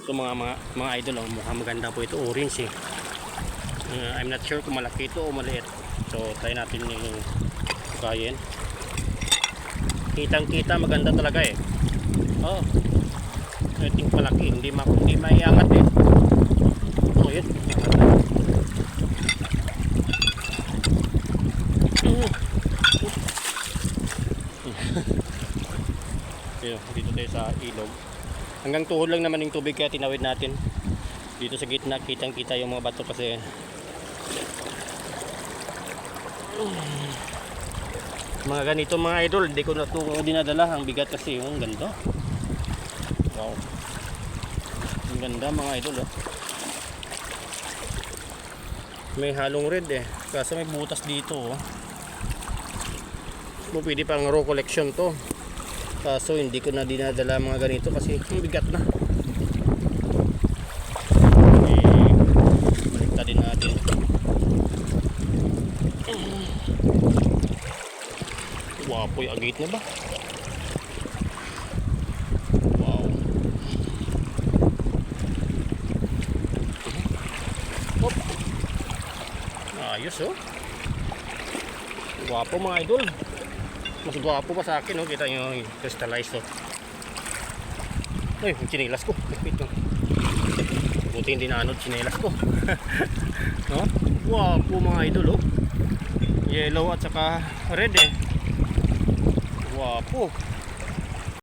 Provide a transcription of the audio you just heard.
So mga idol, oh, mukhang maganda po ito, orange eh. I'm not sure kung malaki ito o maliit. So try natin yung kain. Kitang kita, maganda talaga eh. Oh, ito palaki, hindi maiangat eh. Oh yun, dito tayo sa ilog. Hanggang tuhod lang naman yung tubig kaya tinawid natin. Dito sa gitna kitang kita yung mga bato kasi mga ganito mga idol, hindi ko na ito dinadala. Ang bigat kasi yung ganda. Wow, ang ganda mga idol oh. May halong red eh, kasi may butas dito oh. Pwede pang raw collection to, kaso hindi ko na dinadala mga ganito kasi bigat na. Baliktad din natin. Wapo yung agit na ba? Wow. Hop. Ayos oh. Wapo mga idol. Mas gwapo pa sa akin, oh. Kita nyo yung crystallized oh. Ay, yung chinelas ko. Buti hindi naanod chinelas ko. No? Gwapo mga idol oh. Yellow at saka red eh. Gwapo.